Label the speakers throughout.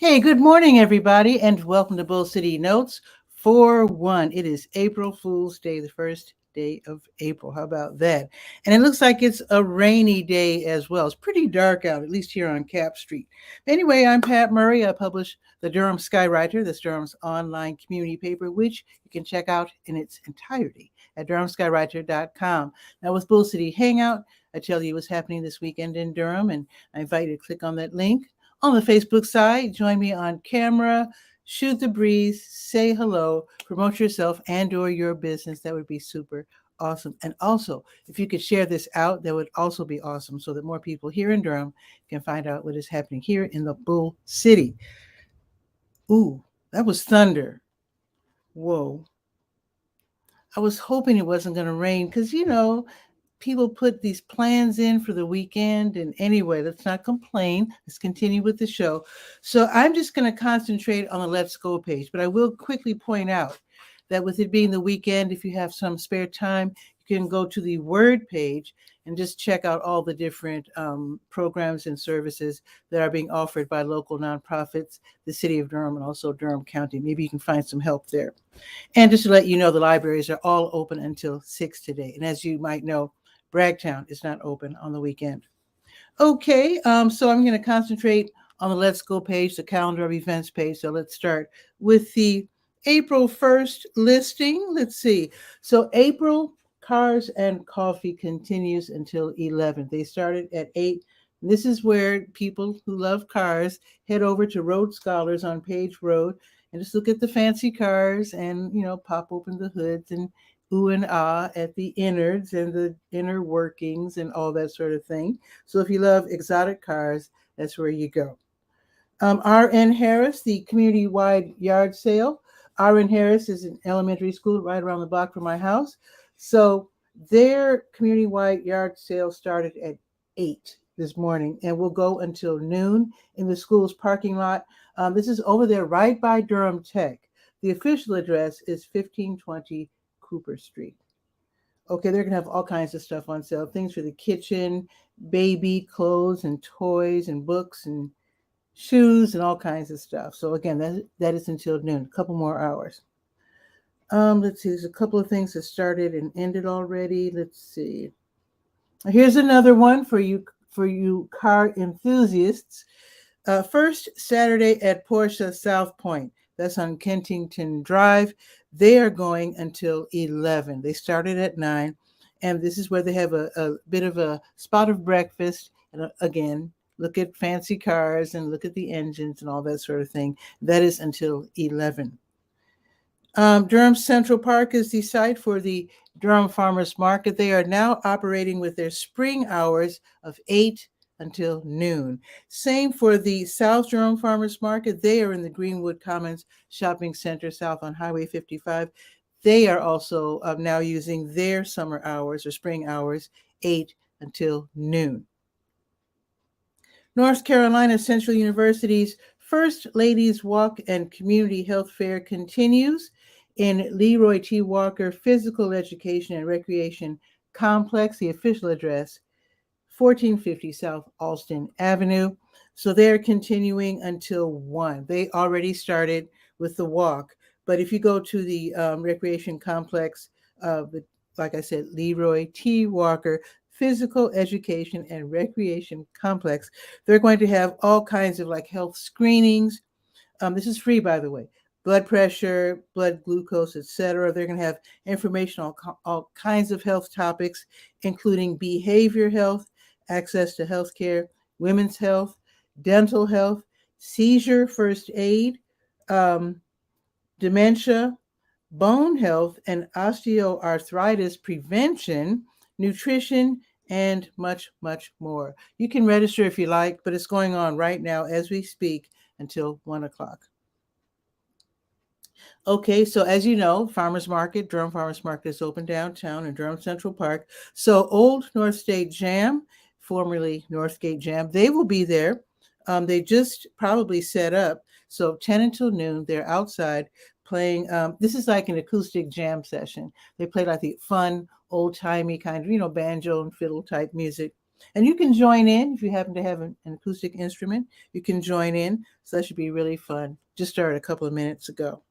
Speaker 1: Hey, good morning, everybody, and welcome to Bull City Notes for one. It is April Fool's Day, the first day of April. How about that? And it looks like it's a rainy day as well. It's pretty dark out, at least here on Cap Street. Anyway, I'm Pat Murray. I publish the Durham Skywriter, that's Durham's online community paper, which you can check out in its entirety at durhamskywriter.com. Now, with Bull City Hangout, I tell you what's happening this weekend in Durham, and I invite you to click on that link on the Facebook side. Join me on camera, shoot the breeze, say hello, promote yourself and or your business. That would be super awesome. And also, if you could share this out, that would also be awesome so that more people here in Durham can find out what is happening here in the Bull City. Ooh, that was thunder. Whoa. I was hoping it wasn't going to rain because, people put these plans in for the weekend. And anyway, let's not complain. Let's continue with the show. So I'm just going to concentrate on the Let's Go page, but I will quickly point out that with it being the weekend, if you have some spare time, you can go to the Word page and just check out all the different programs and services that are being offered by local nonprofits, the city of Durham, and also Durham County. Maybe you can find some help there. And just to let you know, the libraries are all open until 6 today. And as you might know, Bragtown is not open on the weekend. Okay, so I'm going to concentrate on the Let's Go page, the calendar of events page. So let's start with the April 1st listing. Let's see. So April Cars and Coffee continues until 11. They started at 8. This is where people who love cars head over to Road Scholars on Page Road and just look at the fancy cars and, pop open the hoods and ooh and ah at the innards and the inner workings and all that sort of thing. So if you love exotic cars, that's where you go. R.N. Harris, the community-wide yard sale. R.N. Harris is an elementary school right around the block from my house. So their community-wide yard sale started at 8 this morning and will go until noon in the school's parking lot. This is over there right by Durham Tech. The official address is 1520 Cooper Street. Okay, they're going to have all kinds of stuff on sale, things for the kitchen, baby clothes and toys and books and shoes and all kinds of stuff. So again, that is until noon, a couple more hours. Let's see, there's a couple of things that started and ended already. Let's see. Here's another one for you car enthusiasts. First Saturday at Porsche South Point. That's on Kensington Drive. They are going until 11. They started at 9. And this is where they have a bit of a spot of breakfast. And again, look at fancy cars and look at the engines and all that sort of thing. That is until 11. Durham Central Park is the site for the Durham Farmers Market. They are now operating with their spring hours of 8 until noon. Same for the South Durham Farmers Market. They are in the Greenwood Commons Shopping Center south on Highway 55. They are also now using their summer hours or spring hours, 8 until noon. North Carolina Central University's First Ladies Walk and Community Health Fair continues in Leroy T. Walker Physical Education and Recreation Complex. The official address, 1450 South Alston Avenue. So they're continuing until 1. They already started with the walk. But if you go to the recreation complex, like I said, Leroy T. Walker Physical Education and Recreation Complex, they're going to have all kinds of health screenings. This is free, by the way. Blood pressure, blood glucose, etc. They're going to have information on all kinds of health topics, including behavior health, access to health care, women's health, dental health, seizure first aid, dementia, bone health, and osteoarthritis prevention, nutrition, and much, much more. You can register if you like, but it's going on right now as we speak until 1 o'clock. Okay, so as you know, Durham Farmers Market is open downtown in Durham Central Park. So Old North State Jam, formerly Northgate Jam, they will be there. They just probably set up. So 10 until noon, they're outside playing. This is like an acoustic jam session. They play like the fun, old-timey kind of, banjo and fiddle type music. And you can join in if you happen to have an acoustic instrument. You can join in. So that should be really fun. Just started a couple of minutes ago.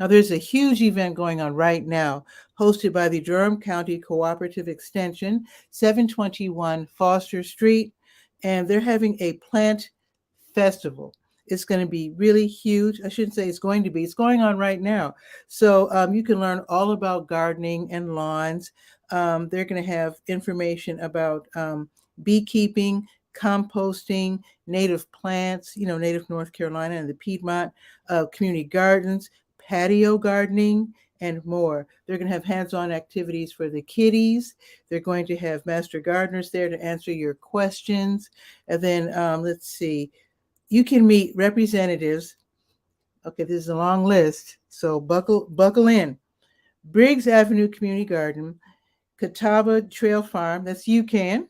Speaker 1: Now, there's a huge event going on right now, hosted by the Durham County Cooperative Extension, 721 Foster Street, and they're having a plant festival. It's going to be really huge. I shouldn't say it's going to be, it's going on right now. So you can learn all about gardening and lawns. They're going to have information about beekeeping, composting, native plants, native North Carolina and the Piedmont, community gardens, patio gardening, and more. They're going to have hands-on activities for the kiddies. They're going to have master gardeners there to answer your questions. And then let's see, you can meet representatives. Okay, this is a long list, so buckle in. Briggs Avenue Community Garden, Catawba Trail Farm, that's UCAN,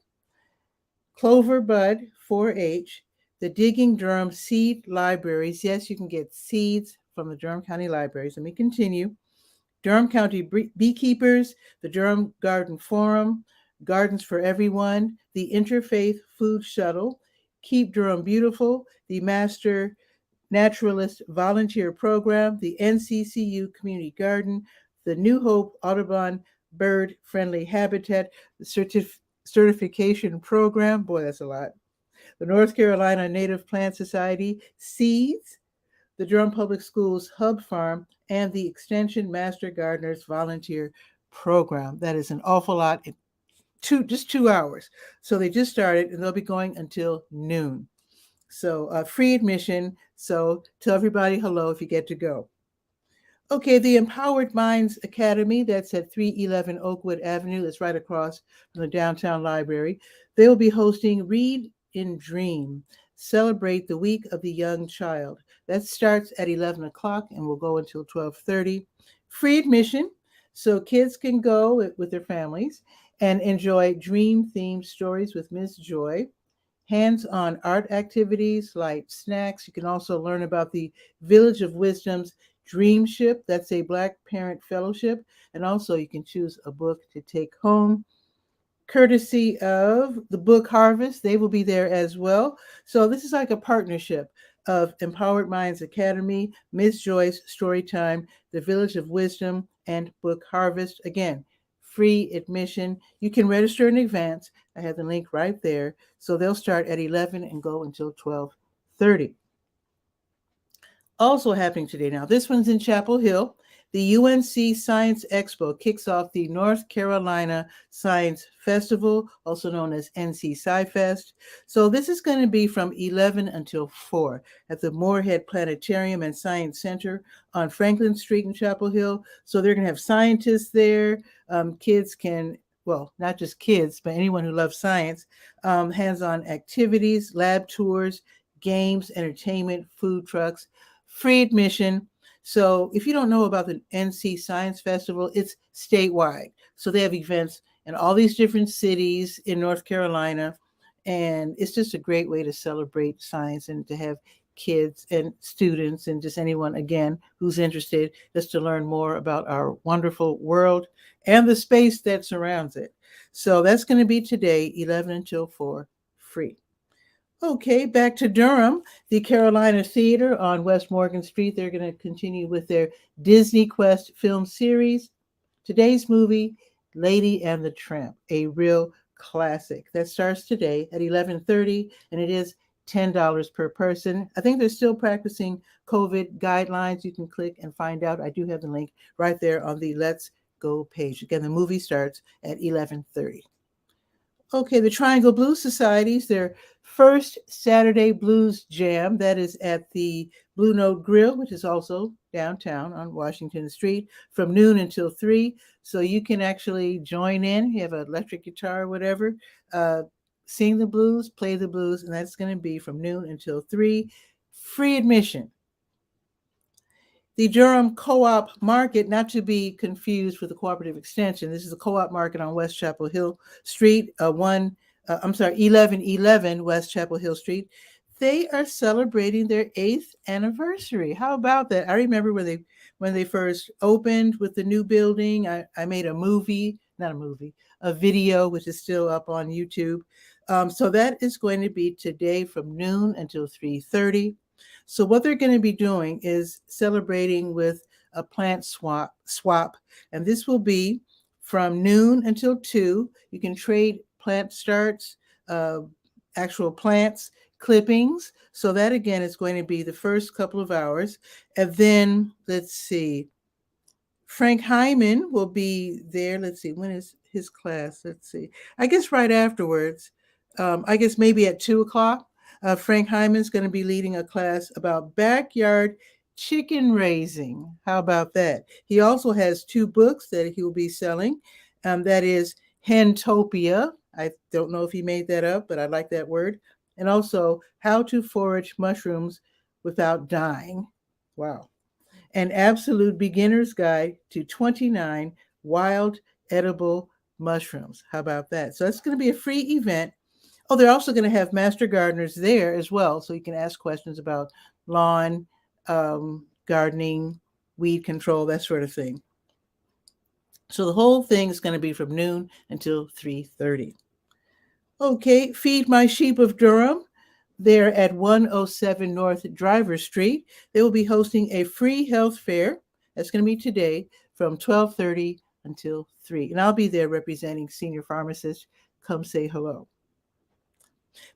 Speaker 1: Clover Bud 4-H, the Digging Durham Seed Libraries. Yes, you can get seeds from the Durham County Libraries. Let me continue. Durham County Beekeepers, the Durham Garden Forum, Gardens for Everyone, the Interfaith Food Shuttle, Keep Durham Beautiful, the Master Naturalist Volunteer Program, the NCCU Community Garden, the New Hope Audubon Bird Friendly Habitat, the Certification Program, boy, that's a lot, the North Carolina Native Plant Society, Seeds, the Durham Public Schools Hub Farm, and the Extension Master Gardeners Volunteer Program. That is an awful lot in just 2 hours. So they just started, and they'll be going until noon. So free admission. So tell everybody hello if you get to go. Okay, the Empowered Minds Academy, that's at 311 Oakwood Avenue. That's right across from the downtown library. They will be hosting Read and Dream, Celebrate the Week of the Young Child. That starts at 11 o'clock and will go until 12:30. Free admission, so kids can go with their families and enjoy dream-themed stories with Ms. Joy. Hands-on art activities, light snacks. You can also learn about the Village of Wisdom's Dreamship. That's a Black Parent Fellowship. And also you can choose a book to take home, courtesy of the Book Harvest. They will be there as well. So this is like a partnership of Empowered Minds Academy, Ms. Joyce Storytime, the Village of Wisdom, and Book Harvest. Again, free admission. You can register in advance. I have the link right there. So they'll start at 11 and go until 12:30. Also happening today now, this one's in Chapel Hill. The UNC Science Expo kicks off the North Carolina Science Festival, also known as NC Sci-Fest. So this is going to be from 11 until 4 at the Moorhead Planetarium and Science Center on Franklin Street in Chapel Hill. So they're going to have scientists there. Kids can, well, not just kids, but anyone who loves science, hands-on activities, lab tours, games, entertainment, food trucks, free admission. So if you don't know about the NC Science Festival, it's statewide. So they have events in all these different cities in North Carolina. And it's just a great way to celebrate science and to have kids and students and just anyone, again, who's interested just to learn more about our wonderful world and the space that surrounds it. So that's going to be today, 11 until 4, free. Okay, back to Durham. The Carolina Theater on West Morgan Street. They're going to continue with their Disney Quest film series. Today's movie, Lady and the Tramp, a real classic. That starts today at 11:30, and it is $10 per person. I think they're still practicing COVID guidelines. You can click and find out. I do have the link right there on the Let's Go page. Again, the movie starts at 11:30. Okay, the Triangle Blues Society's their first Saturday Blues Jam. That is at the Blue Note Grill, which is also downtown on Washington Street, from noon until 3. So you can actually join in. You have an electric guitar or whatever, sing the blues, play the blues, and that's going to be from noon until 3. Free admission. The Durham Co-op Market, not to be confused with the Cooperative Extension. This is a co-op market on West Chapel Hill Street, 1111 West Chapel Hill Street. They are celebrating their 8th anniversary. How about that? I remember when when they first opened with the new building. I made a video, which is still up on YouTube. So that is going to be today from noon until 3:30. So what they're going to be doing is celebrating with a plant swap, and this will be from noon until 2. You can trade plant starts, uh, actual plants, clippings. So that again is going to be the first couple of hours. And then let's see, Frank Hyman will be there. Let's see, when is his class? Let's see. I guess right afterwards. I guess maybe at 2 o'clock. Frank Hyman's going to be leading a class about backyard chicken raising. How about that? He also has 2 books that he will be selling. That is Hentopia. I don't know if he made that up, but I like that word. And also How to Forage Mushrooms Without Dying. Wow. An Absolute Beginner's Guide to 29 Wild Edible Mushrooms. How about that? So that's going to be a free event. Oh, they're also going to have master gardeners there as well. So you can ask questions about lawn, gardening, weed control, that sort of thing. So the whole thing is going to be from noon until 3:30. Okay, Feed My Sheep of Durham. They're at 107 North Driver Street. They will be hosting a free health fair. That's going to be today from 12:30 until 3. And I'll be there representing senior pharmacists. Come say hello.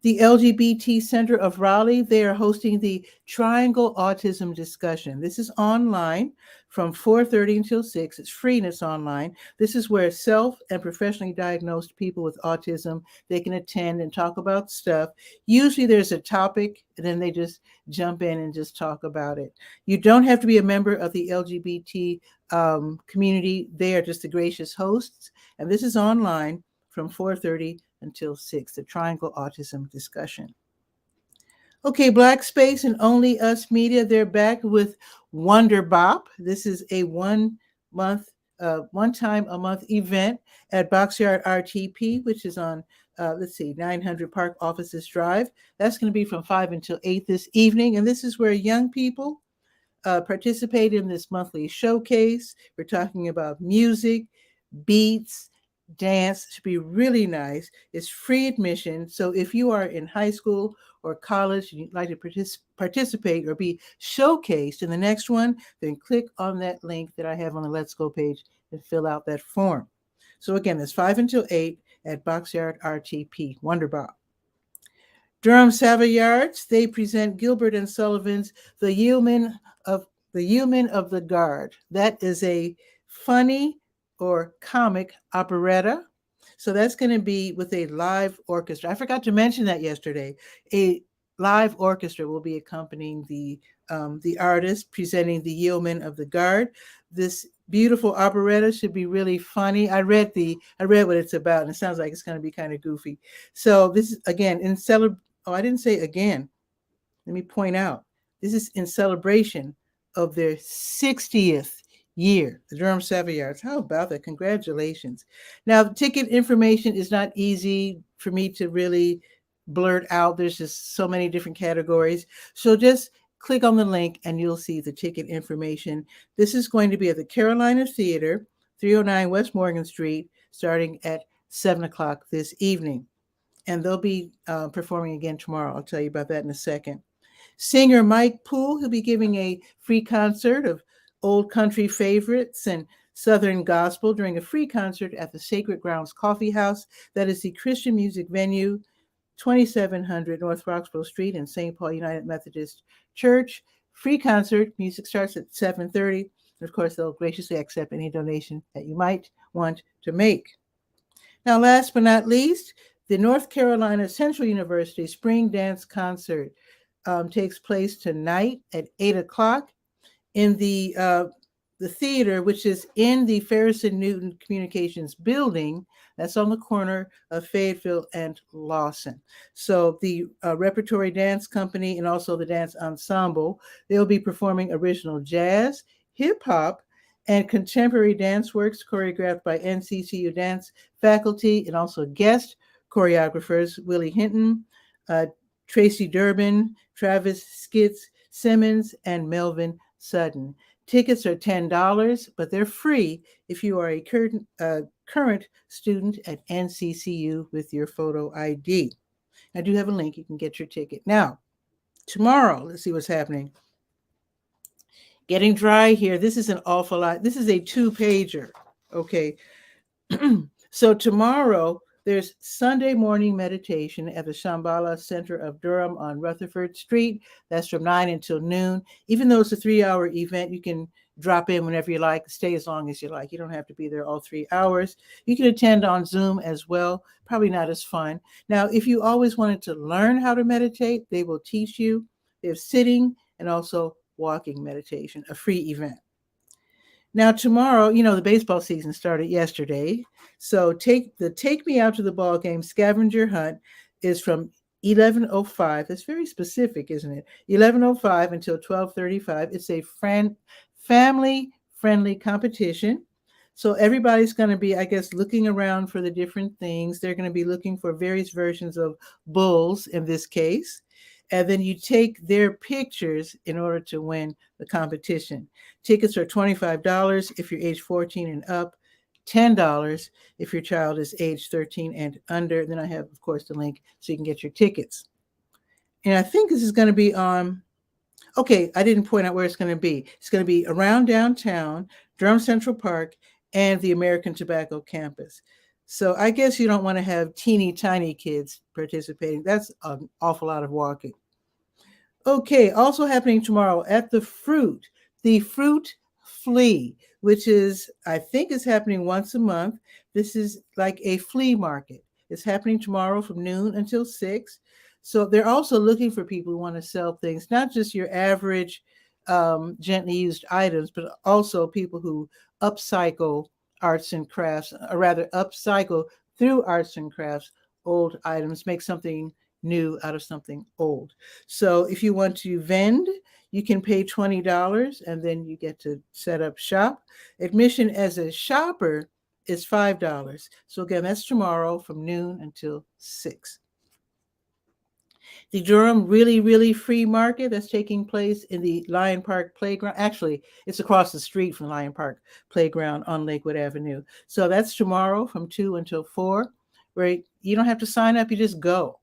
Speaker 1: The LGBT Center of Raleigh, they are hosting the Triangle Autism Discussion. This is online from 4:30 until 6. It's free and it's online. This is where self and professionally diagnosed people with autism, they can attend and talk about stuff. Usually there's a topic and then they just jump in and just talk about it. You don't have to be a member of the LGBT community. They are just the gracious hosts. And this is online from 4:30 until 6, the Triangle Autism Discussion. Okay, Black Space and Only Us Media, they're back with Wonder Bop. This is a one time a month event at Boxyard RTP, which is on, 900 Park Offices Drive. That's going to be from 5 until 8 this evening. And this is where young people participate in this monthly showcase. We're talking about music, beats, dance. Should be really nice. It's free admission. So if you are in high school or college and you'd like to participate or be showcased in the next one, then click on that link that I have on the Let's Go page and fill out that form. So again, it's 5 until 8 at Boxyard RTP, Wonderbop. Durham Savoyards, they present Gilbert and Sullivan's The Yeomen of the Guard. That is a funny or comic operetta. So that's going to be with a live orchestra. I forgot to mention that yesterday. A live orchestra will be accompanying the artist presenting The Yeomen of the Guard. This beautiful operetta should be really funny. I read what it's about, and it sounds like it's going to be kind of goofy. So this is again I didn't say again. Let me point out, this is in celebration of their 60th year, the Durham Savoyards. How about that? Congratulations. Now, the ticket information is not easy for me to really blurt out. There's just so many different categories. So just click on the link and you'll see the ticket information. This is going to be at the Carolina Theater, 309 West Morgan Street, starting at 7 o'clock this evening. And they'll be performing again tomorrow. I'll tell you about that in a second. Singer Mike Poole, he'll be giving a free concert of old country favorites and Southern gospel during a free concert at the Sacred Grounds Coffee House. That is the Christian music venue, 2700 North Roxborough Street in St. Paul United Methodist Church. Free concert. Music starts at 7:30. And of course, they'll graciously accept any donation that you might want to make. Now, last but not least, the North Carolina Central University Spring Dance Concert takes place tonight at 8 o'clock in the theater, which is in the Ferguson Newton Communications building. That's on the corner of Fayetteville and Lawson. So the Repertory Dance Company and also the Dance Ensemble, they'll be performing original jazz, hip hop, and contemporary dance works choreographed by NCCU dance faculty and also guest choreographers Willie Hinton, Tracy Durbin, Travis Skitz Simmons, and Melvin Sutton. Tickets are $10, but they're free if you are a current student at NCCU with your photo ID. I do have a link. You can get your ticket. Now, tomorrow, let's see what's happening. Getting dry here. This is an awful lot. This is a 2-pager. Okay. So tomorrow, there's Sunday morning meditation at the Shambhala Center of Durham on Rutherford Street. That's from 9 until noon. Even though it's a 3-hour event, you can drop in whenever you like, stay as long as you like. You don't have to be there all 3 hours. You can attend on Zoom as well. Probably not as fun. Now, if you always wanted to learn how to meditate, they will teach you. They have sitting and also walking meditation, a free event. Now, tomorrow, the baseball season started yesterday. So Take Me Out to the Ball Game scavenger hunt is from 11:05. That's very specific, isn't it? 11:05 until 12:35. It's a family-friendly competition. So everybody's going to be, I guess, looking around for the different things. They're going to be looking for various versions of bulls in this case. And then you take their pictures in order to win the competition. Tickets are $25 if you're age 14 and up, $10 if your child is age 13 and under. Then I have, of course, the link so you can get your tickets. And I think this is going to be on, okay, I didn't point out where it's going to be. It's going to be around downtown, Durham Central Park, and the American Tobacco campus. So I guess you don't want to have teeny tiny kids participating. That's an awful lot of walking. Okay, also happening tomorrow at the Fruit Flea, which is, I think is happening once a month. This is like a flea market. It's happening tomorrow from noon until 6. So they're also looking for people who want to sell things, not just your average gently used items, but also people who upcycle arts and crafts, or rather upcycle through arts and crafts old items, make something new out of something old. So if you want to vend, you can pay $20 and then you get to set up shop. Admission as a shopper is $5. So again, that's tomorrow from noon until 6. The Durham Really Free Market that's taking place in the Lyon Park Playground. Actually, it's across the street from Lyon Park Playground on Lakewood Avenue. So that's tomorrow from 2 until 4, where you don't have to sign up, you just go.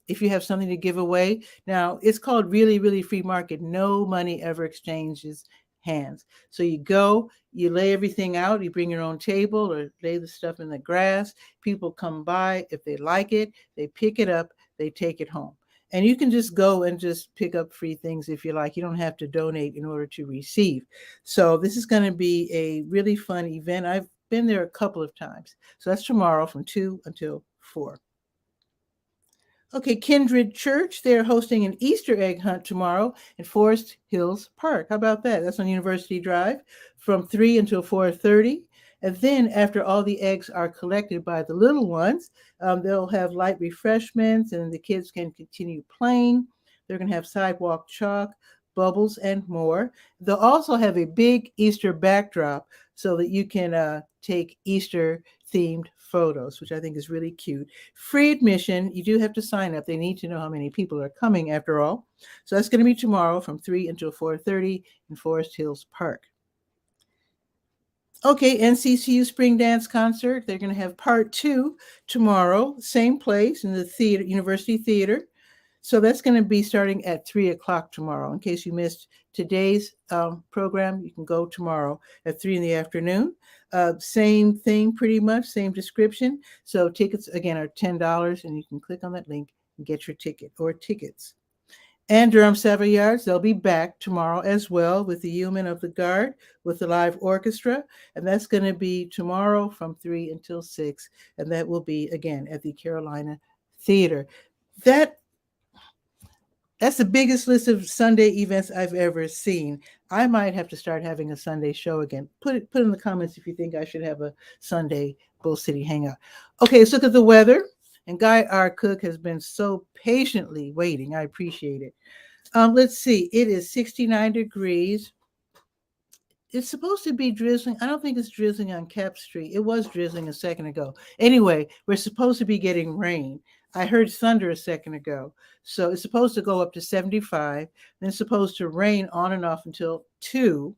Speaker 1: If you have something to give away. Now, it's called Really Free Market. No money ever exchanges hands. So you go, you lay everything out, you bring your own table or lay the stuff in the grass. People come by. If they like it, they pick it up, they take it home. And you can just go and just pick up free things if you like. You don't have to donate in order to receive. So this is going to be a really fun event. I've been there a couple of times. So that's tomorrow from 2 until 4. Okay, Kindred Church, they're hosting an Easter egg hunt tomorrow in Forest Hills Park. How about that? That's on University Drive from 3 until 4:30. And then after all the eggs are collected by the little ones, they'll have light refreshments and the kids can continue playing. They're going to have sidewalk chalk, bubbles, and more. They'll also have a big Easter backdrop so that you can take Easter-themed photos, which I think is really cute. Free admission. You do have to sign up. They need to know how many people are coming after all. So that's going to be tomorrow from 3 until 4:30 in Forest Hills Park. Okay, NCCU Spring Dance Concert. They're going to have part 2 tomorrow, same place in the theater, University Theater. So that's going to be starting at 3 o'clock tomorrow. In case you missed today's program, you can go tomorrow at 3 in the afternoon. Same thing, pretty much, same description. So tickets, again, are $10, and you can click on that link and get your ticket or tickets. And Durham Savoyards, they'll be back tomorrow as well with the Yeomen of the Guard with the live orchestra. And that's going to be tomorrow from 3 until 6. And that will be, again, at the Carolina Theater. That's the biggest list of Sunday events I've ever seen. I might have to start having a Sunday show again. Put in the comments if you think I should have a Sunday Bull City hangout. Okay, let's look at the weather. And Guy, our cook, has been so patiently waiting. I appreciate it. Let's see. It is 69 degrees. It's supposed to be drizzling. I don't think it's drizzling on Cap Street. It was drizzling a second ago. Anyway, we're supposed to be getting rain. I heard thunder a second ago. So it's supposed to go up to 75. Then it's supposed to rain on and off until 2.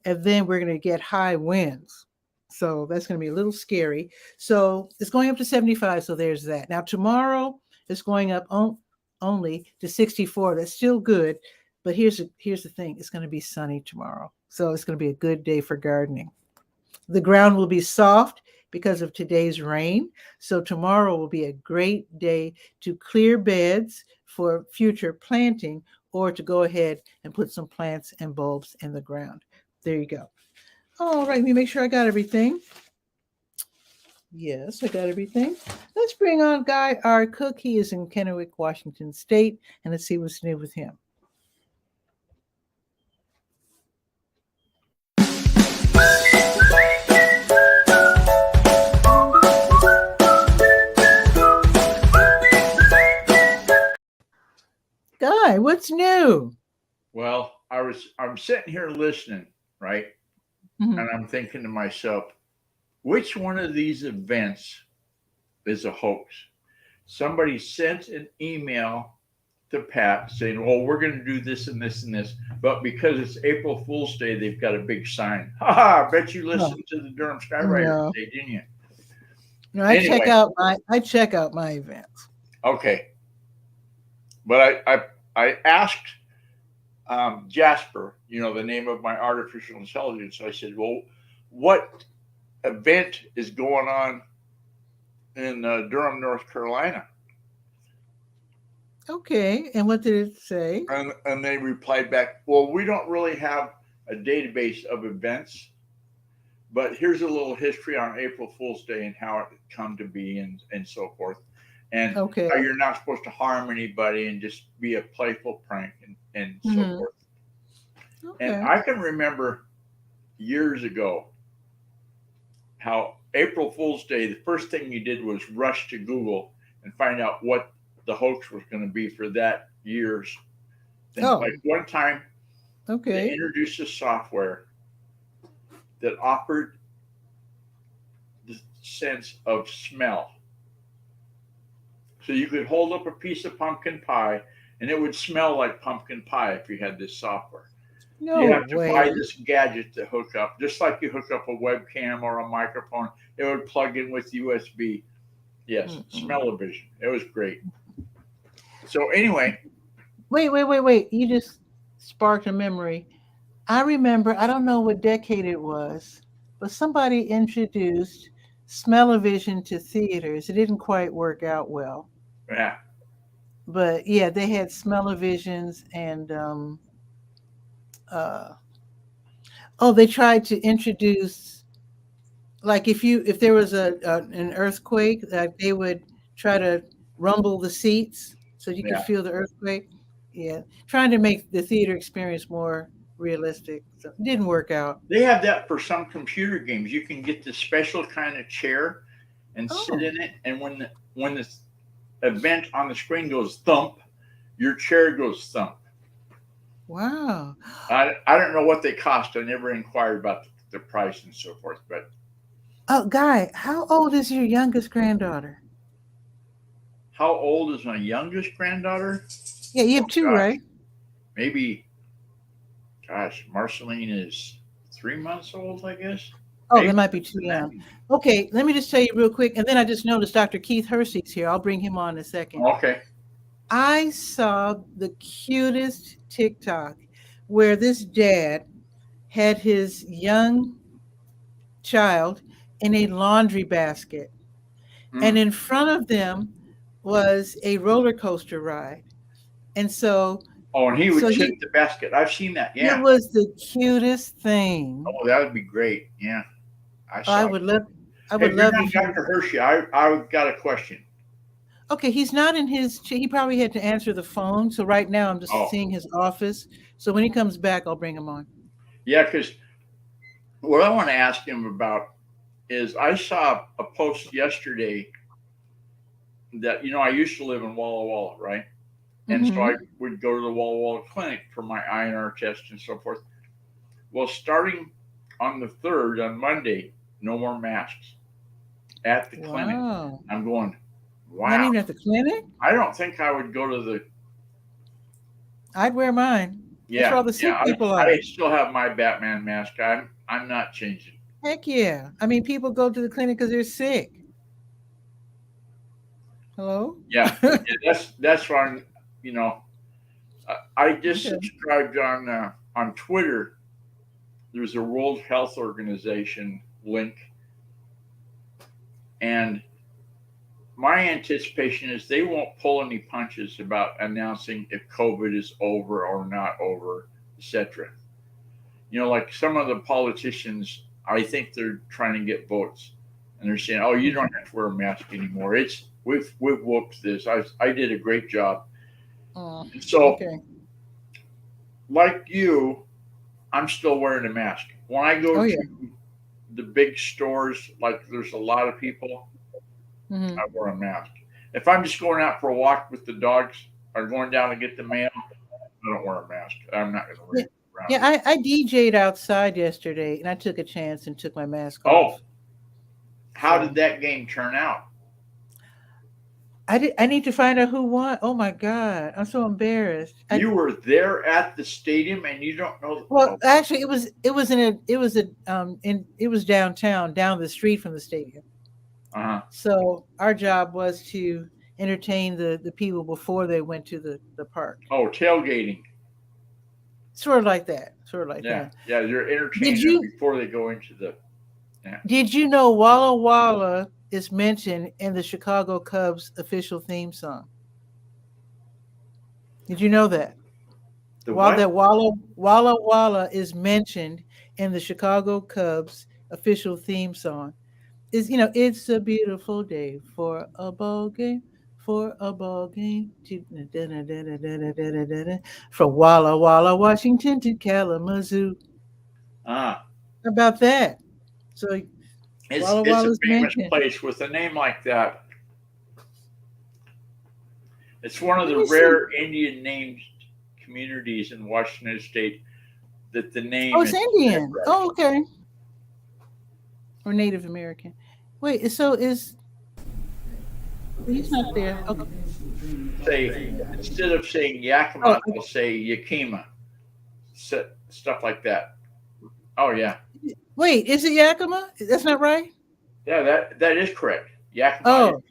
Speaker 1: and then we're going to get high winds. So that's going to be a little scary. So it's going up to 75. So there's that. Now tomorrow it's going up only to 64. That's still good. But here's the thing. It's going to be sunny tomorrow. So it's going to be a good day for gardening. The ground will be soft because of today's rain. So tomorrow will be a great day to clear beds for future planting or to go ahead and put some plants and bulbs in the ground. There you go. All right, let me make sure I got everything. Yes, I got everything. Let's bring on Guy, our cook. He is in Kennewick, Washington State, and let's see what's new with him. Guy, what's new?
Speaker 2: Well, I'm sitting here listening, right?
Speaker 1: Mhm.
Speaker 2: And I'm thinking to myself, which one of these events is a hoax? Somebody sent an email to Pat saying, well, we're going to do this and this and this. But because it's April Fool's Day, they've got a big sign. Ha ha, I bet you listened to the Durham Skywriter
Speaker 1: No.
Speaker 2: today, didn't you?
Speaker 1: No, I
Speaker 2: Anyway.
Speaker 1: check out my events.
Speaker 2: Okay. But I asked Jasper, the name of my artificial intelligence. I said, well, what event is going on in Durham, North Carolina?
Speaker 1: Okay, and what did it say?
Speaker 2: And they replied back, well, we don't really have a database of events, but here's a little history on April Fool's Day and how it come to be and so forth. And
Speaker 1: Okay.
Speaker 2: how you're not supposed to harm anybody and just be a playful prank and so forth.
Speaker 1: Okay.
Speaker 2: And I can remember years ago how April Fool's Day, the first thing you did was rush to Google and find out what the hoax was going to be for that year's thing.
Speaker 1: Oh.
Speaker 2: Like one time, they
Speaker 1: Okay.
Speaker 2: introduced a software that offered the sense of smell. So you could hold up a piece of pumpkin pie and it would smell like pumpkin pie if you had this software.
Speaker 1: No
Speaker 2: You have to
Speaker 1: way.
Speaker 2: buy this gadget to hook up, just like you hook up a webcam or a microphone. It would plug in with USB. Yes, smell-o-vision. It was great. So anyway.
Speaker 1: Wait. You just sparked a memory. I remember, I don't know what decade it was, but somebody introduced smell-o-vision to theaters. It didn't quite work out well.
Speaker 2: Yeah.
Speaker 1: But yeah, they had smell-o-visions and they tried to introduce, like if there was an earthquake, they would try to rumble the seats so you could feel the earthquake. Yeah, trying to make the theater experience more realistic. So it didn't work out.
Speaker 2: They have that for some computer games. You can get this special kind of chair and sit in it, and when the event on the screen goes thump, your chair goes thump.
Speaker 1: Wow.
Speaker 2: I don't know what they cost. I never inquired about the price and so forth. But
Speaker 1: Guy, how old is your youngest granddaughter?
Speaker 2: How old is my youngest granddaughter?
Speaker 1: Yeah, you have two, right?
Speaker 2: Maybe, Marceline is 3 months old, I guess.
Speaker 1: Oh, that might be too young. Okay, let me just tell you real quick, and then I just noticed Dr. Keith Hersey's here. I'll bring him on in a second.
Speaker 2: Okay.
Speaker 1: I saw the cutest TikTok where this dad had his young child in a laundry basket, and in front of them was a roller coaster ride. And so
Speaker 2: and he would tip the basket. I've seen that. Yeah.
Speaker 1: It was the cutest thing.
Speaker 2: Oh, that would be great. Yeah.
Speaker 1: I would love
Speaker 2: if Dr. Hershey, I've got a question.
Speaker 1: Okay, he's not in his. He probably had to answer the phone. So right now I'm just seeing his office. So when he comes back, I'll bring him on.
Speaker 2: Yeah, because what I want to ask him about is I saw a post yesterday that I used to live in Walla Walla, right? And so I would go to the Walla Walla clinic for my INR test and so forth. Well, starting on the 3rd, on Monday, no more masks at the clinic. I'm going, wow.
Speaker 1: Not even at the clinic?
Speaker 2: I don't think I would go to the...
Speaker 1: I'd wear mine. That's where
Speaker 2: Yeah,
Speaker 1: all the sick
Speaker 2: yeah.
Speaker 1: people are.
Speaker 2: I still have my Batman mask. I'm not changing.
Speaker 1: Heck yeah. I mean, people go to the clinic because they're sick. Hello?
Speaker 2: Yeah, yeah, that's why I'm, you know, I just
Speaker 1: Okay.
Speaker 2: subscribed on Twitter. There's a World Health Organization link, and my anticipation is they won't pull any punches about announcing if COVID is over or not over, etc. You know, like some of the politicians, I think they're trying to get votes, and they're saying, "Oh, you don't have to wear a mask anymore. We've whooped this. I did a great job."
Speaker 1: Oh,
Speaker 2: So,
Speaker 1: okay.
Speaker 2: like you, I'm still wearing a mask. When I
Speaker 1: Oh,
Speaker 2: go
Speaker 1: yeah.
Speaker 2: to the big stores, like there's a lot of people,
Speaker 1: Hmm.
Speaker 2: I wear a mask. If I'm just going out for a walk with the dogs or going down to get the mail, I don't wear a mask. I'm not going to wear
Speaker 1: Yeah.
Speaker 2: it around
Speaker 1: Yeah,
Speaker 2: here.
Speaker 1: I DJ'd outside yesterday and I took a chance and took my mask
Speaker 2: Oh,
Speaker 1: off.
Speaker 2: how did
Speaker 1: So
Speaker 2: that game turn out?
Speaker 1: I need to find out who won. Oh my God. I'm so embarrassed.
Speaker 2: You were there at the stadium and you don't know.
Speaker 1: Well,
Speaker 2: Oh,
Speaker 1: actually it was downtown, down the street from the stadium.
Speaker 2: uh-huh.
Speaker 1: So our job was to entertain the people before they went to the park.
Speaker 2: Oh, tailgating.
Speaker 1: Sort of like that. Sort of like
Speaker 2: Yeah,
Speaker 1: that.
Speaker 2: yeah. You're
Speaker 1: Did
Speaker 2: entertaining them
Speaker 1: you
Speaker 2: before they go into the. Yeah.
Speaker 1: did you know Walla Walla is mentioned in the Chicago Cubs official theme song? Did you know that?
Speaker 2: The
Speaker 1: While
Speaker 2: what?
Speaker 1: that Walla is mentioned in the Chicago Cubs official theme song, is it's a beautiful day for a ball game, for a ball game. From Walla Walla, Washington to Kalamazoo.
Speaker 2: Ah,
Speaker 1: How about that? So Walla
Speaker 2: it's a
Speaker 1: Walla's
Speaker 2: famous
Speaker 1: mentioned.
Speaker 2: place with a name like that. It's one of
Speaker 1: Let
Speaker 2: the
Speaker 1: me see.
Speaker 2: rare Indian named communities in Washington State that the
Speaker 1: Oh,
Speaker 2: name
Speaker 1: it's
Speaker 2: is said
Speaker 1: Indian.
Speaker 2: right.
Speaker 1: Oh, okay. Or Native American. Wait, so is he's not there? Okay.
Speaker 2: Say instead of saying
Speaker 1: Oh,
Speaker 2: Yakima, they'll say Yakima, stuff like that. Oh yeah,
Speaker 1: wait, is it Yakima? That's not right.
Speaker 2: yeah. That is correct. Yakima is
Speaker 1: Oh,
Speaker 2: correct.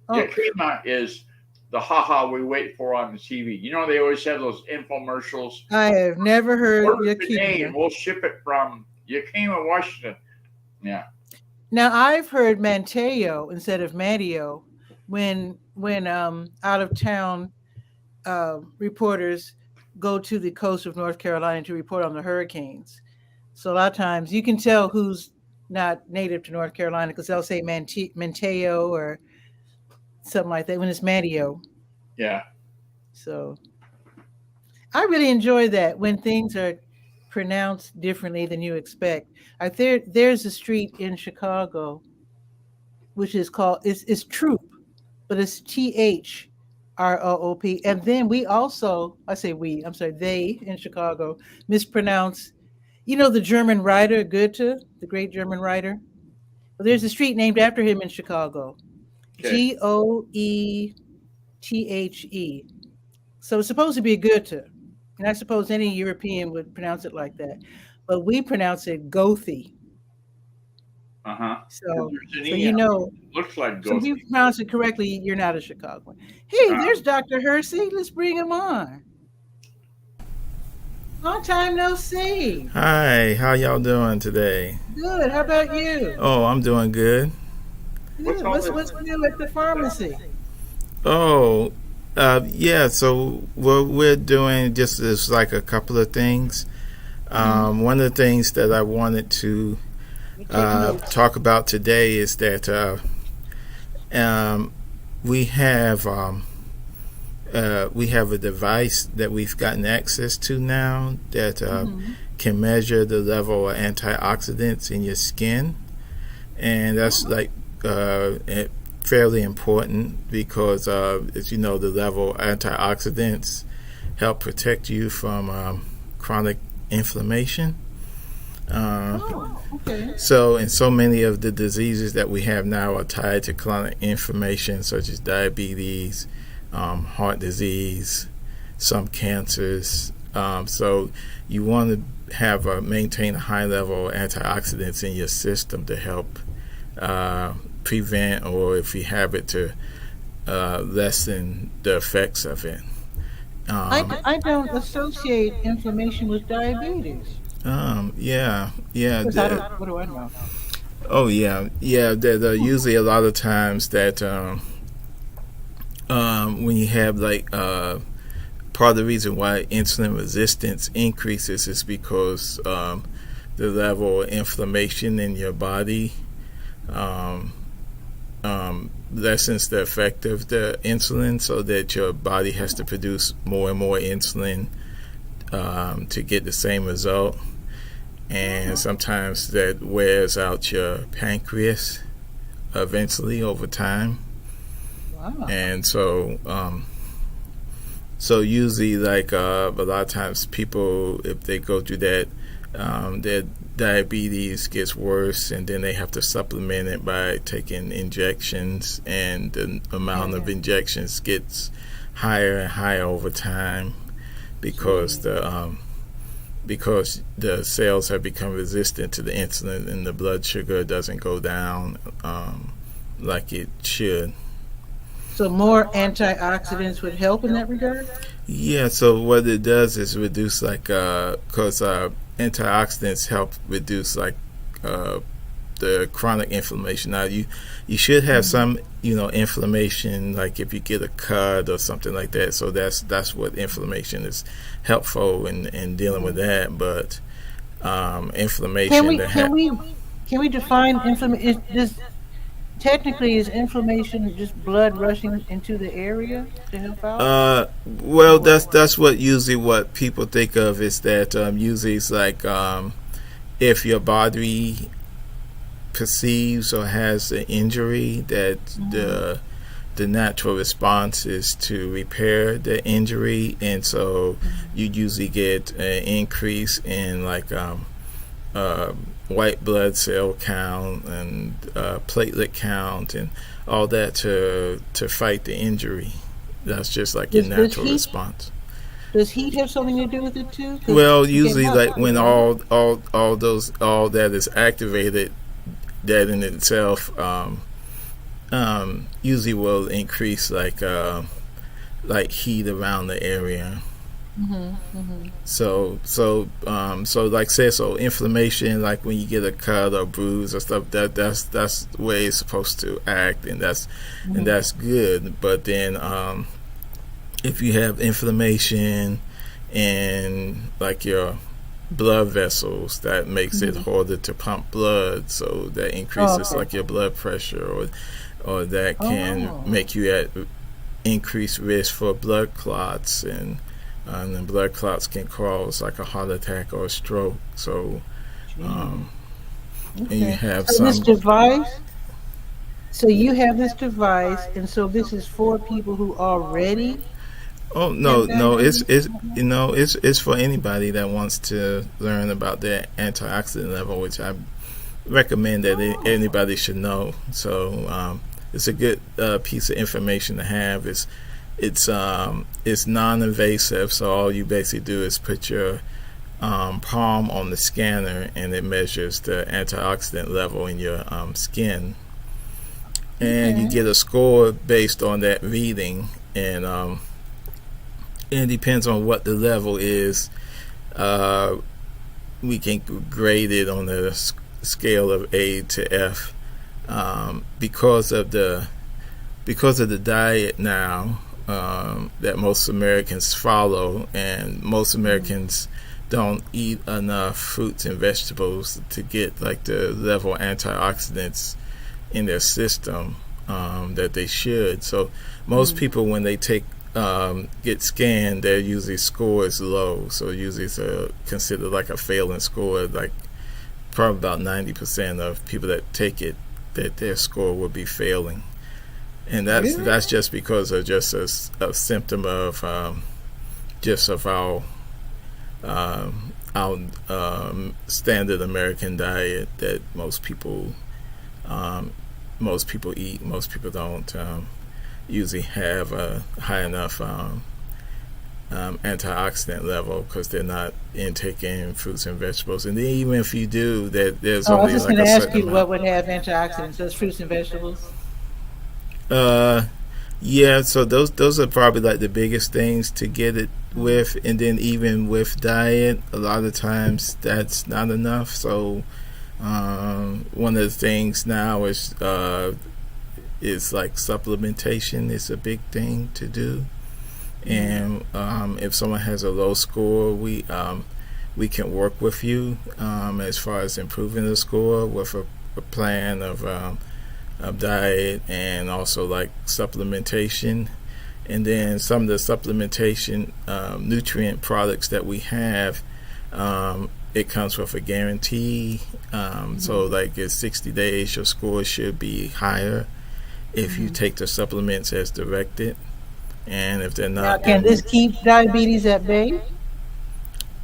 Speaker 1: oh,
Speaker 2: Yakima is the haha we wait for on the TV. You know they always have those infomercials.
Speaker 1: I have never heard
Speaker 2: Order today
Speaker 1: Yakima.
Speaker 2: and we'll ship it from Yakima, Washington. Yeah.
Speaker 1: Now I've heard Manteo instead of Mateo when out of town reporters go to the coast of North Carolina to report on the hurricanes. So a lot of times you can tell who's not native to North Carolina because they'll say Manteo or something like that when it's Mateo.
Speaker 2: Yeah.
Speaker 1: So I really enjoy that when things are pronounced differently than you expect. There's a street in Chicago which is called it's Troop, but it's Throop. And then we also, I say we, I'm sorry, they in Chicago mispronounce, the German writer Goethe, the great German writer. Well, there's a street named after him in Chicago,
Speaker 2: Okay.
Speaker 1: Goethe. So it's supposed to be Goethe, and I suppose any European would pronounce it like that, but we pronounce it Goethe.
Speaker 2: Uh huh.
Speaker 1: So,
Speaker 2: There's an
Speaker 1: so
Speaker 2: E
Speaker 1: you
Speaker 2: on it.
Speaker 1: know,
Speaker 2: Looks like
Speaker 1: so if
Speaker 2: Gothi.
Speaker 1: you pronounce it correctly, you're not a Chicagoan. Hey,
Speaker 2: Uh,
Speaker 1: there's Dr. Hersey. Let's bring him on. Long time no see.
Speaker 3: Hi, how y'all doing today?
Speaker 1: Good. How about you?
Speaker 3: Oh, I'm doing good.
Speaker 2: what's
Speaker 1: Good.
Speaker 2: all
Speaker 1: What's
Speaker 2: this?
Speaker 1: what's new at the pharmacy?
Speaker 3: Oh, yeah, so what we're doing just is like a couple of things. One of the things that I wanted to
Speaker 1: You take notes.
Speaker 3: talk about today is that we have a device that we've gotten access to now that can measure the level of antioxidants in your skin, and that's like fairly important because, as you know, the level of antioxidants help protect you from chronic inflammation.
Speaker 1: Oh, okay.
Speaker 3: So, and so many of the diseases that we have now are tied to chronic inflammation, such as diabetes, heart disease, some cancers, So you want to have maintain a high level of antioxidants in your system to help prevent, or if you have it, to lessen the effects of it.
Speaker 1: I don't associate inflammation with diabetes.
Speaker 3: Yeah.
Speaker 1: Because I don't, what do I know?
Speaker 3: Oh yeah. That usually a lot of times that when you have like part of the reason why insulin resistance increases is because the level of inflammation in your body lessens the effect of the insulin, so that your body has to produce more and more insulin to get the same result. And sometimes that wears out your pancreas eventually over time.
Speaker 1: Wow.
Speaker 3: And so usually, like a lot of times people, if they go through that, their diabetes gets worse, and then they have to supplement it by taking injections, and the amount of injections gets higher and higher over time because the cells have become resistant to the insulin, and the blood sugar doesn't go down like it should.
Speaker 1: So more antioxidants would help in that regard?
Speaker 3: Yeah, so what it does is reduce, like, because antioxidants help reduce, like, the chronic inflammation. Now, you should have some, inflammation, like if you get a cut or something like that. So that's what inflammation is helpful in dealing with that. But inflammation.
Speaker 1: Can we define inflammation? Technically, is inflammation just blood rushing into the area to help out?
Speaker 3: Well, that's what people think of, is that usually it's like if your body perceives or has an injury, that the natural response is to repair the injury, and so you usually get an increase in, like, white blood cell count and platelet count and all that to fight the injury. That's just like your natural response.
Speaker 1: Does heat have something to do with it too?
Speaker 3: Well, usually, like, when all that is activated, that in itself usually will increase, like heat around the area. So like say, so inflammation, like when you get a cut or bruise or stuff, that's the way it's supposed to act, and that's good. But then if you have inflammation in, like, your blood vessels, that makes it harder to pump blood, so that increases like your blood pressure, or that can make you at increased risk for blood clots, and then blood clots can cause, like, a heart attack or a stroke. So and you have
Speaker 1: this device. So you have this device, and so this is for people who already.
Speaker 3: Oh no! It's for anybody that wants to learn about their antioxidant level, which I recommend that anybody should know. So it's a good piece of information to have. It's non-invasive, so all you basically do is put your palm on the scanner, and it measures the antioxidant level in your skin, and you get a score based on that reading, and it depends on what the level is. We can grade it on the scale of A to F because of the diet now that most Americans follow, and most Americans don't eat enough fruits and vegetables to get, like, the level of antioxidants in their system that they should. So most people, when they get scanned, their usually score is low, so usually it's considered like a failing score. Like, probably about 90% of people that take it, that their score will be failing, and that's just because of just a symptom of our standard American diet that most people eat. Most people don't usually have a high enough antioxidant level because they're not intaking fruits and vegetables. And then even if you do, there's
Speaker 1: Oh, I was
Speaker 3: only
Speaker 1: just
Speaker 3: like
Speaker 1: going
Speaker 3: a
Speaker 1: to ask
Speaker 3: certain
Speaker 1: you what
Speaker 3: amount.
Speaker 1: would have antioxidants. Those fruits and vegetables.
Speaker 3: Yeah, so those are probably like the biggest things to get it with, and then even with diet, a lot of times that's not enough. So one of the things now is like supplementation is a big thing to do, and if someone has a low score, we can work with you as far as improving the score with a plan of diet and also like supplementation. And then some of the supplementation nutrient products that we have, it comes with a guarantee. So like in 60 days your score should be higher if you take the supplements as directed, and if they're
Speaker 1: Now,
Speaker 3: not,
Speaker 1: can
Speaker 3: then
Speaker 1: this keep diabetes at bay?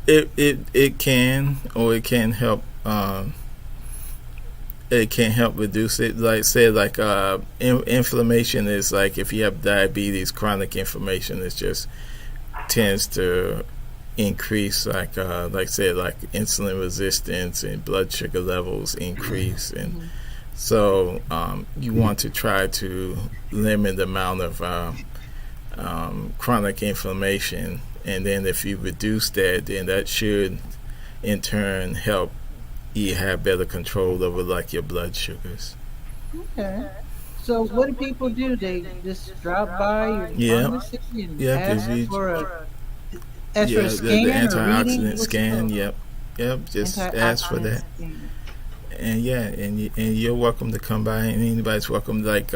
Speaker 3: it can, or it can help. It can help reduce it. Like say, like inflammation is like if you have diabetes, chronic inflammation is just tends to increase. Like say, like insulin resistance and blood sugar levels increase, and so you want to try to limit the amount of chronic inflammation, and then if you reduce that, then that should in turn help you have better control over like your blood sugars.
Speaker 1: Okay. So what do people do? They just drop by your
Speaker 3: Yeah,
Speaker 1: pharmacy and
Speaker 3: yeah, because you,
Speaker 1: ask for a
Speaker 3: yeah, the
Speaker 1: scan or reading?
Speaker 3: antioxidant
Speaker 1: What's it
Speaker 3: scan.
Speaker 1: called?
Speaker 3: Yep. Just ask for
Speaker 1: Antioxidant
Speaker 3: that,
Speaker 1: scan.
Speaker 3: and yeah, and you're welcome to come by, and anybody's welcome. Like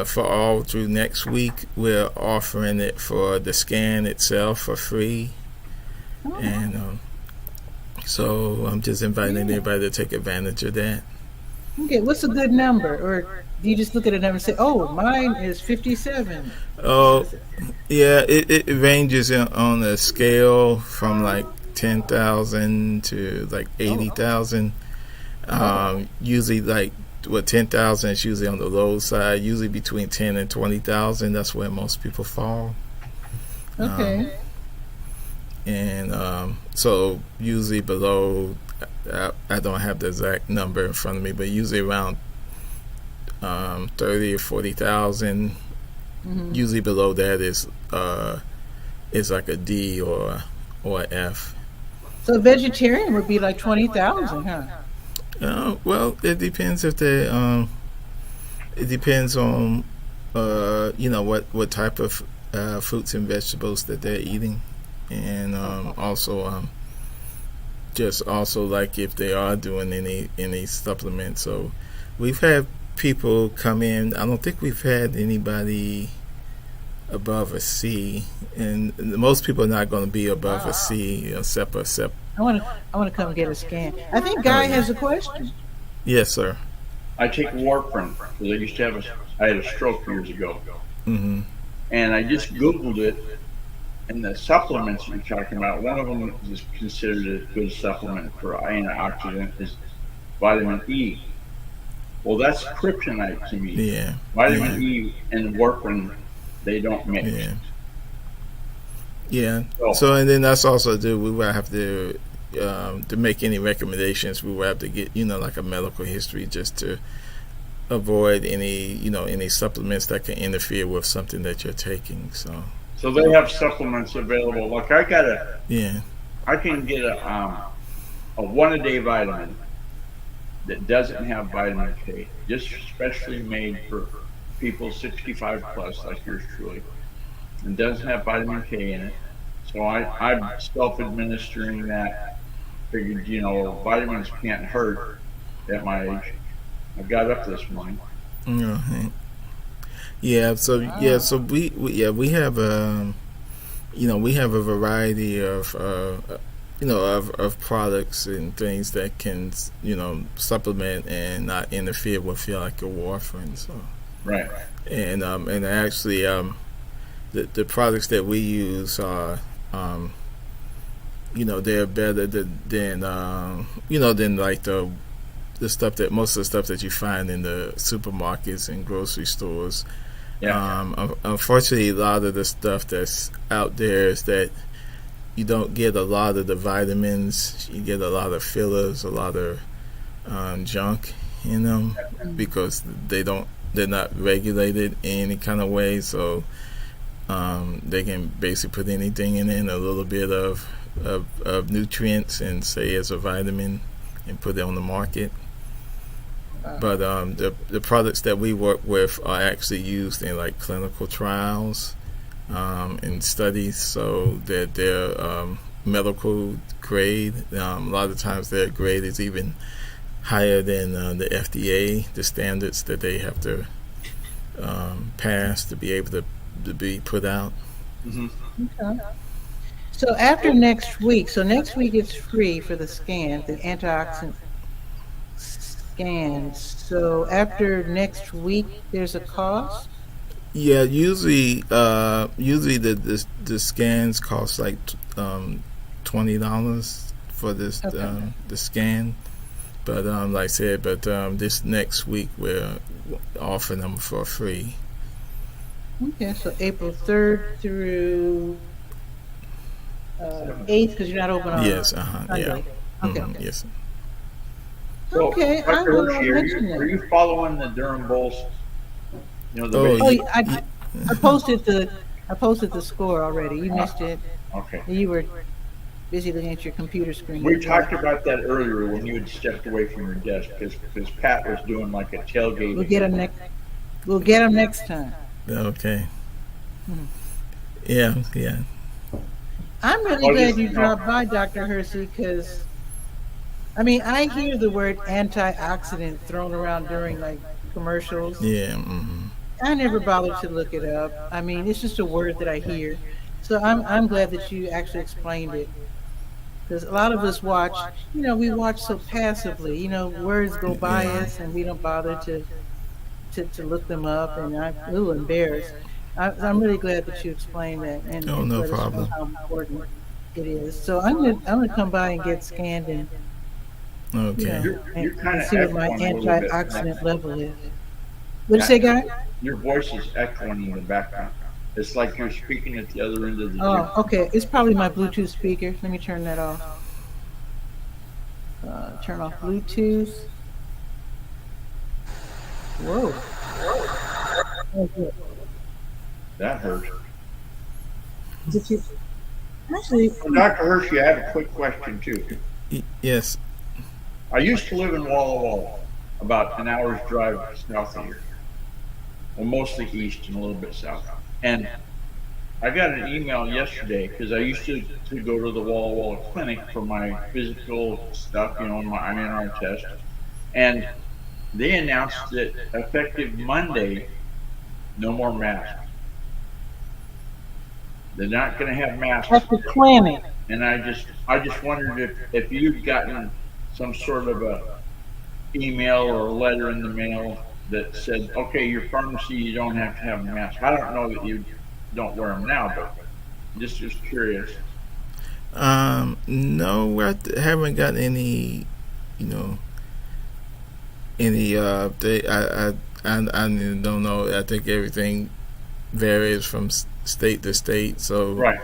Speaker 3: for all through next week, we're offering it for the scan itself for free,
Speaker 1: Oh,
Speaker 3: and so I'm just inviting
Speaker 1: yeah.
Speaker 3: everybody to take advantage of that.
Speaker 1: Okay. What's a good number? Or do you just look at a number and say, "Oh, mine is 57"?
Speaker 3: Oh, yeah, it ranges on a scale from like 10,000 to like
Speaker 1: Oh,
Speaker 3: 80,000.
Speaker 1: oh,
Speaker 3: Usually, like, 10,000 is usually on the low side. Usually between 10 and 20,000, that's where most people fall. Um,
Speaker 1: okay.
Speaker 3: and so usually below, I don't have the exact number in front of me, but usually around 30 or 40,000.
Speaker 1: Hmm.
Speaker 3: Usually below that is like a D or a F.
Speaker 1: So vegetarian would be like 20,000, huh?
Speaker 3: Well, it depends if they it depends on what type of fruits and vegetables that they're eating, and also just also like if they are doing any supplements. So we've had people come in. I don't think we've had anybody above a C, and most people are not going to be above a C, except.
Speaker 1: I want to come get a scan. I think
Speaker 3: Oh
Speaker 1: Guy
Speaker 3: yeah,
Speaker 1: has a question.
Speaker 3: yes sir.
Speaker 2: I take warfarin because I used to have I had a stroke years ago,
Speaker 3: Hmm.
Speaker 2: and I just Googled it. And the supplements you're talking about, one of them is considered a good supplement for antioxidant is vitamin E. Well, that's kryptonite to me.
Speaker 3: Yeah,
Speaker 2: Vitamin
Speaker 3: yeah,
Speaker 2: E and warfarin, they don't mix.
Speaker 3: yeah, yeah.
Speaker 2: So,
Speaker 3: So and then that's also do we will have to make any recommendations. We will have to get like a medical history just to avoid any supplements that can interfere with something that you're taking. So
Speaker 2: so they have supplements available. Like
Speaker 3: yeah,
Speaker 2: I can get a one-a-day vitamin that doesn't have vitamin K, just specially made for people 65 plus, like yours truly, and doesn't have vitamin K in it. So I'm self-administering that. Figured, vitamins can't hurt at my age. I got up this morning.
Speaker 3: okay. Yeah. So yeah,
Speaker 1: Wow.
Speaker 3: so we have we have a variety of of products and things that can supplement and not interfere with like your warfarin. So
Speaker 2: Right.
Speaker 3: and actually the products that we use are they're better than like the stuff that most of the stuff that you find in the supermarkets and grocery stores. Unfortunately, a lot of the stuff that's out there is that you don't get a lot of the vitamins. You get a lot of fillers, a lot of junk in them because they're not regulated in any kind of way. So they can basically put anything in it, a little bit of nutrients, and say as a vitamin, and put it on the market. But the products that we work with are actually used in like clinical trials and studies, so that they're medical grade. A lot of times their grade is even higher than the FDA, the standards that they have to pass to be able to be put out.
Speaker 1: Okay. So after next week, it's free for the scan, the antioxidant scans. So after next week, there's a cost.
Speaker 3: Yeah, usually the scans cost like $20 for this the scan. But like I said, this next week we're offering them for free.
Speaker 1: Okay, so April 3rd through 8th, because you're not open on
Speaker 3: Yes,
Speaker 1: Sunday.
Speaker 3: yeah.
Speaker 1: Okay.
Speaker 3: Yes.
Speaker 2: So,
Speaker 1: Okay, I
Speaker 2: Dr.
Speaker 1: will
Speaker 2: Hershey,
Speaker 1: mention
Speaker 2: are
Speaker 1: that.
Speaker 2: you following the Durham Bulls? You know, the
Speaker 3: Oh,
Speaker 2: base-
Speaker 1: I posted the score already. You missed it.
Speaker 2: Okay.
Speaker 1: You were busy looking at your computer screen.
Speaker 2: We talked about that earlier when you had stepped away from your desk because Pat was doing like a tailgate.
Speaker 1: We'll get them next. We'll get them next time.
Speaker 3: Okay.
Speaker 1: Mhm.
Speaker 3: Yeah.
Speaker 1: I'm really glad you dropped by, Dr. Hersey, because I hear the word antioxidant thrown around during like commercials.
Speaker 3: Yeah.
Speaker 1: I never bothered to look it up. It's just a word that I hear. So I'm glad that you actually explained it. Because a lot of us watch, we watch so passively. Words go by us and we don't bother to look them up, and I'm a little embarrassed. I'm really glad that you explained that and
Speaker 3: Oh, no
Speaker 1: let us know
Speaker 3: problem.
Speaker 1: how important it is. So I'm gonna come by and get scanned and
Speaker 3: Okay.
Speaker 2: You're
Speaker 1: and
Speaker 2: kinda
Speaker 1: see what my
Speaker 2: echoing a little bit.
Speaker 1: antioxidant level is. What'd you say, guy?
Speaker 2: Your voice is echoing in the background. It's like you're speaking at the other end of the
Speaker 1: Oh, okay. It's probably my Bluetooth speaker. Let me turn that off. Turn off Bluetooth. Whoa. Okay.
Speaker 2: That hurt.
Speaker 1: Did you actually?
Speaker 2: Dr. Hershey, I have a quick question too.
Speaker 3: Yes.
Speaker 2: I used to live in Walla Walla, about an hour's drive south of here. Well, mostly east and a little bit south. And I got an email yesterday because I used to go to the Walla Walla clinic for my physical stuff, my INR test. And they announced that effective Monday, no more masks. They're not going to have masks.
Speaker 1: At the clinic.
Speaker 2: And I just wondered if you'd gotten some sort of a email or a letter in the mail that said, okay, your pharmacy, you don't have to have a mask. I don't know that you don't wear them now, but just curious.
Speaker 3: No, we haven't got any, I don't know. I think everything varies from state to state. So
Speaker 2: Right.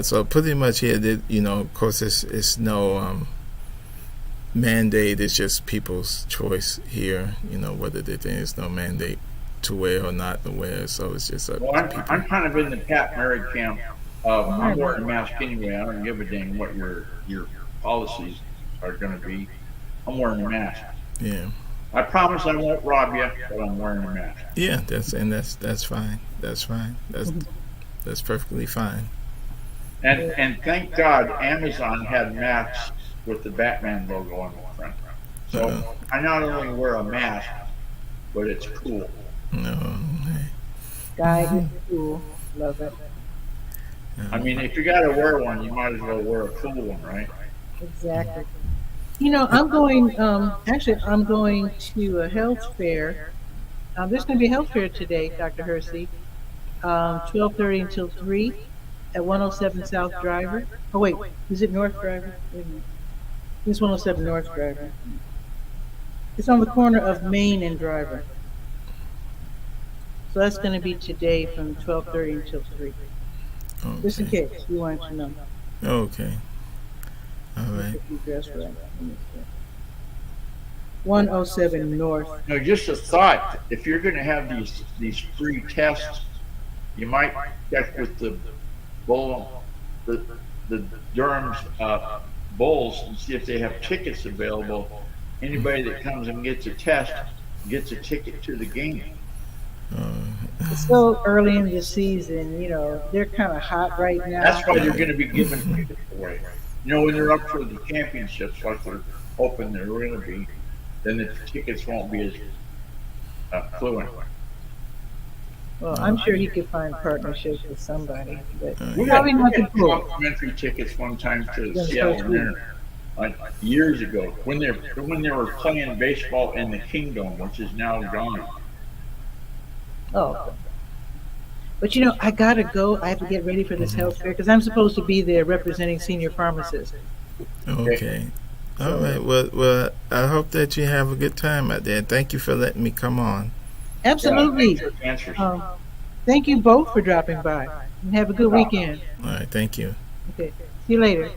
Speaker 3: So pretty much here, of course, it's no mandate. It's just people's choice here. Whether they think it's no mandate to wear or not to wear. So it's just up
Speaker 2: Well,
Speaker 3: to people.
Speaker 2: I'm kind of in the Pat Murray camp of I'm wearing a mask anyway. I don't give a dang what your policies are going to be. I'm wearing a mask.
Speaker 3: Yeah.
Speaker 2: I promise I won't rob you, but I'm wearing a mask.
Speaker 3: Yeah, that's fine. That's fine. That's perfectly fine.
Speaker 2: And thank God Amazon had masks with the Batman logo on the front. So I not only wear a mask, but it's cool.
Speaker 3: No.
Speaker 1: Guy is cool. Love it.
Speaker 2: I mean, if you got to wear one, you might as well wear a cool one, right?
Speaker 1: Exactly. I'm going, I'm going to a health fair. There's going to be a health fair today, Dr. Hersey, 12:30 until 3 at 107 South Driver. Oh, wait, is it North Driver? Wait a minute. It's 107 North Driver. It's on the corner of Main and Driver. So that's going to be today from 12:30 until 3. Just in
Speaker 3: Okay.
Speaker 1: case you wanted to know.
Speaker 3: Okay. All
Speaker 1: Let me
Speaker 3: right.
Speaker 1: get the address right. 107 North.
Speaker 2: You know, just a thought: if you're going to have these free tests, you might check with the bull, the Durham's bulls, and see if they have tickets available. Anybody that comes and gets a test gets a ticket to the game.
Speaker 1: It's so early in the season, they're kind of hot right now.
Speaker 2: That's why they're going to be giving tickets away. You know, when they're up for the championships, like they're hoping they're going to be, then the tickets won't be as fluent.
Speaker 1: Well, I'm sure he could find partnerships with somebody, but
Speaker 2: We
Speaker 1: probably not the
Speaker 2: had
Speaker 1: pool.
Speaker 2: complimentary tickets one time to
Speaker 1: Yeah,
Speaker 2: Seattle
Speaker 1: first week.
Speaker 2: Winter, like years ago, when they were playing baseball in the Kingdom, which is now gone.
Speaker 1: Oh, but I gotta go. I have to get ready for this health fair because I'm supposed to be there representing senior pharmacists.
Speaker 3: Okay. All right. Well, I hope that you have a good time out there. Thank you for letting me come on.
Speaker 1: Absolutely.
Speaker 2: Yeah, answers.
Speaker 1: Thank you both for dropping by and have a good weekend.
Speaker 3: All right. Thank you.
Speaker 1: Okay. See you later.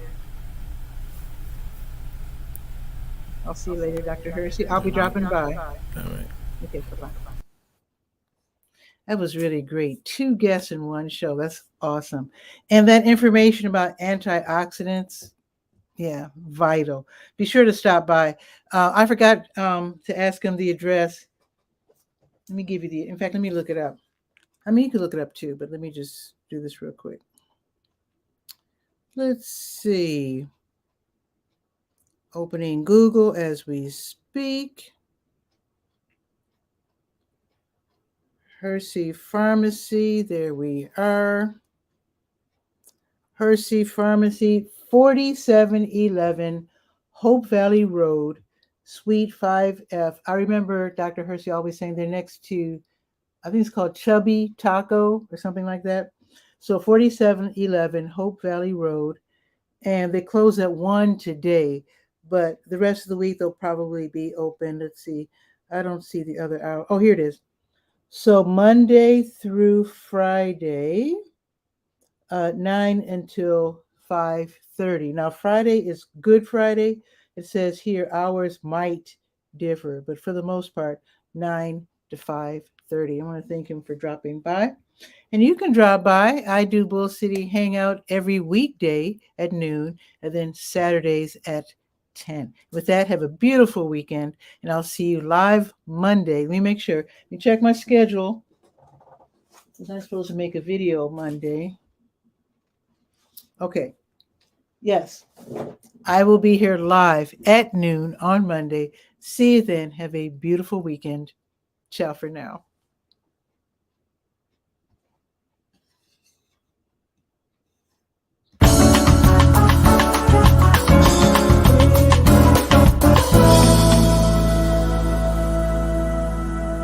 Speaker 1: I'll see you later, Dr. Hersey. I'll be dropping by.
Speaker 3: All right.
Speaker 1: Okay, bye-bye. That was really great. 2 guests in one show. That's awesome. And that information about antioxidants, yeah, vital. Be sure to stop by. I forgot to ask him the address. Let me give you in fact, let me look it up. I mean, you can look it up too, but let me just do this real quick. Let's see. Opening Google as we speak. Hersey Pharmacy, there we are. Hersey Pharmacy, 4711 Hope Valley Road, Suite 5F. I remember Dr. Hersey always saying they're next to, I think it's called Chubby Taco or something like that. So 4711 Hope Valley Road. And they close at 1 today, but the rest of the week they'll probably be open. Let's see. I don't see the other hour. Oh, here it is. So Monday through Friday, 9 until 5:30. Now Friday is Good Friday. It says here hours might differ, but for the most part, 9 to 5:30. I want to thank him for dropping by. And you can drop by. I do Bull City Hangout every weekday at noon and then Saturdays at 10. With that, have a beautiful weekend, and I'll see you live Monday. Let me make sure. Let me check my schedule. Because I'm supposed to make a video Monday. Okay. Yes. I will be here live at noon on Monday. See you then. Have a beautiful weekend. Ciao for now.